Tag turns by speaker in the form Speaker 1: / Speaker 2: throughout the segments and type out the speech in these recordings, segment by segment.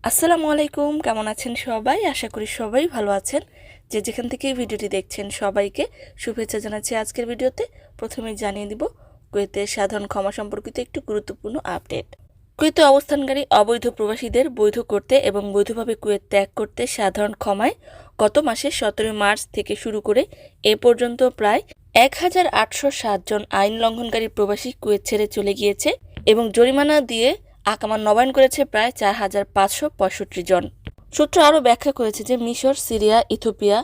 Speaker 1: আসসালামু আলাইকুম, কেমন আছেন সবাই? আশা করি সবাই ভালো আছেন। যে যেখান থেকে এই ভিডিওটি দেখছেন সবাইকে শুভেচ্ছা জানাচ্ছি। আজকের ভিডিওতে প্রথমেই জানিয়ে দিব কুয়েতের সাধারণ ক্ষমা সম্পর্কিত একটু গুরুত্বপূর্ণ আপডেট। কুয়েতে অবস্থানকারী অবৈধ প্রবাসীদের বৈধ করতে এবং বৈধভাবে কুয়েত ত্যাগ করতে সাধারণ ক্ষমায় গত মাসের 17 মার্চ থেকে শুরু করে এ পর্যন্ত প্রায় 1807 জন আইন লঙ্ঘনকারী প্রবাসী কুয়েত ছেড়ে চলে গিয়েছে এবং জরিমানা দিয়ে আকামা নবায়ন করেছে প্রায় 4565 জন। সূত্র আরও ব্যাখ্যা করেছে যে মিশর, Syria, Ethiopia,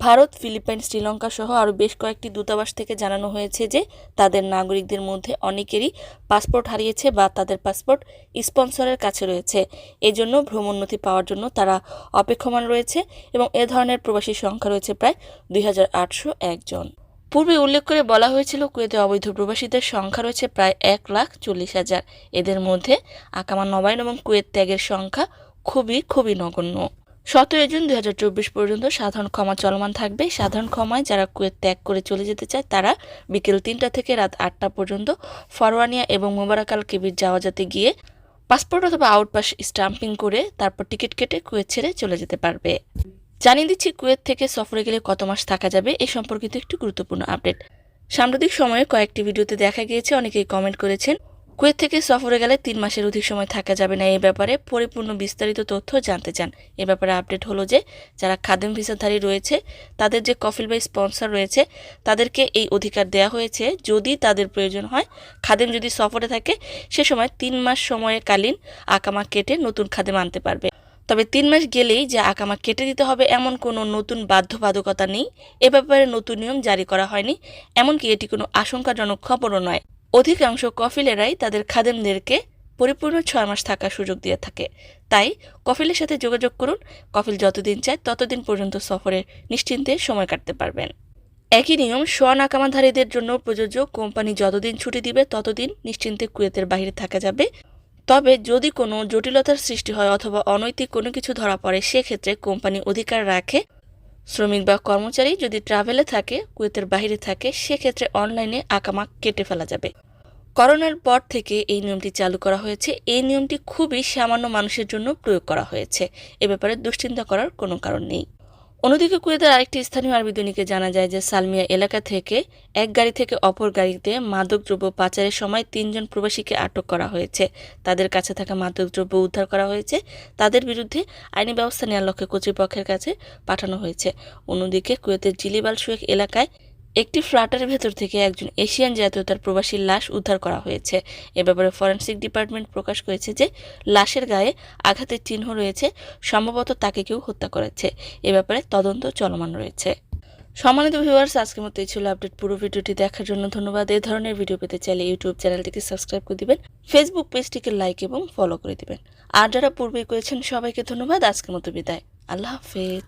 Speaker 1: Bharat, Philippine, Sri Lanka সহ আরও বেশ কয়েকটি দূতাবাস থেকে জানানো হয়েছে যে তাদের নাগরিকদের মধ্যে অনেকেরই পাসপোর্ট হারিয়েছে বা তাদের পাসপোর্ট স্পন্সরের কাছে রয়েছে। এজন্য ভ্রমণনথি পাওয়ার জন্য তারা অপেক্ষমান রয়েছে এবং এ ধরনের প্রবাসীর সংখ্যা রয়েছে প্রায় 2801 জন। পূর্বে উল্লেখ করে বলা হয়েছিল কুয়েতে অবৈধ প্রবাসীদের সংখ্যা রয়েছে প্রায় 1,40,000। এদের মধ্যে আকামা নবায়ন এবং কুয়েত ত্যাগের সংখ্যা খুবই নগণ্য। 17 জুন 2024 পর্যন্ত সাধারণ ক্ষমা চলমান থাকবে। সাধারণ ক্ষমায় যারা কুয়েত ত্যাগ করে চলে যেতে চায় তারা বিকেল 3টা থেকে রাত 8টা পর্যন্ত ফরওয়ানিয়া এবং মোবারক আল কেবির যাওয়াজাতে গিয়ে পাসপোর্ট অথবা আউটপাস স্টাম্পিং করে তারপর টিকিট কেটে কুয়েত ছেড়ে চলে যেতে পারবে। জানিয়ে দিচ্ছি কুয়েত থেকে সফরে গেলে কত মাস থাকা যাবে এ সম্পর্কিত একটি গুরুত্বপূর্ণ আপডেট। সাম্প্রতিক সময়ে কয়েকটি ভিডিওতে দেখা গিয়েছে, অনেকেই কমেন্ট করেছেন কুয়েত থেকে সফরে গেলে 3 মাসের অধিক সময় থাকা যাবে না। এই ব্যাপারে পরিপূর্ণ বিস্তারিত তথ্য জানতে চান। এ ব্যাপারে আপডেট হলো যে যারা খাদেম ভিসাধারী রয়েছে তাদের যে কফিল বা স্পন্সর রয়েছে তাদেরকে এই অধিকার দেওয়া হয়েছে, যদি তাদের প্রয়োজন হয়, খাদেম যদি সফরে থাকে সে সময় 3 মাস সময়কালীন আকামা কেটে নতুন খাদেম আনতে পারবে। তবে 3 মাস গেলেই যে আকামা কেটে দিতে হবে এমন কোনো নতুন বাধ্যবাধকতা নেই। এ ব্যাপারে নতুন নিয়ম জারি করা হয়নি, এমনকি এটি কোনো আশঙ্কাজনক খবরও নয়। অধিকাংশ কফিলেরাই তাদের খাদেমদেরকে পরিপূর্ণ 6 মাস থাকার সুযোগ দিয়ে থাকে। তাই কফিলের সাথে যোগাযোগ করুন। কফিল যতদিন চায় ততদিন পর্যন্ত সফরে নিশ্চিন্তে সময় কাটতে পারবেন। একই নিয়ম স্বর্ণ আকামাধারীদের জন্য প্রযোজ্য। কোম্পানি যতদিন ছুটি দিবে ততদিন নিশ্চিন্তে কুয়েতের বাইরে থাকা যাবে। তবে যদি কোনো জটিলতার সৃষ্টি হয় অথবা অনৈতিক কোনো কিছু ধরা পড়ে সেক্ষেত্রে কোম্পানি অধিকার রাখে শ্রমিক বা কর্মচারী যদি ট্রাভেলে থাকে, কুয়েতের বাইরে থাকে, সেক্ষেত্রে অনলাইনে আকামা কেটে ফেলা যাবে। করোনার পর থেকে এই নিয়মটি চালু করা হয়েছে। এই নিয়মটি খুবই সামান্য মানুষের জন্য প্রয়োগ করা হয়েছে। এ ব্যাপারে দুশ্চিন্তা করার কোনো কারণ নেই। অন্যদিকে কুয়েতের আরেকটি স্থানীয় আরবি দৈনিকে জানা যায় যে সালমিয়া এলাকা থেকে এক গাড়ি থেকে অপর গাড়িতে মাদকদ্রব্য পাচারের সময় 3 জন প্রবাসীকে আটক করা হয়েছে। তাদের কাছে থাকা মাদকদ্রব্য উদ্ধার করা হয়েছে। তাদের বিরুদ্ধে আইনি ব্যবস্থা নেওয়ার লক্ষ্যে কর্তৃপক্ষের কাছে পাঠানো হয়েছে। অন্যদিকে কুয়েতের জিলিব আল শুয়েখ এলাকায় একটি ফ্ল্যাটের ভেতর থেকে একজন এশিয়ান জাতীয়তার প্রবাসীর লাশ উদ্ধার করা হয়েছে। এ ব্যাপারে ফরেনসিক ডিপার্টমেন্ট প্রকাশ করেছে যে লাশের গায়ে আঘাতের চিহ্ন রয়েছে, সম্ভবত তাকে কেউ হত্যা করেছে। এ ব্যাপারে তদন্ত চলমান রয়েছে। সম্মানিত ভিউয়ার্স, আজকের মতো এই ছিল আপডেট। পুরো ভিডিওটি দেখার জন্য ধন্যবাদ। এই ধরনের ভিডিও পেতে চাইলে ইউটিউব চ্যানেলটিকে সাবস্ক্রাইব করে দিবেন, ফেসবুক পেজটিকে লাইক এবং ফলো করে দিবেন। আর যারা পূর্বেই করেছেন সবাইকে ধন্যবাদ। আজকের মতো বিদায়। আল্লাহ হাফেজ।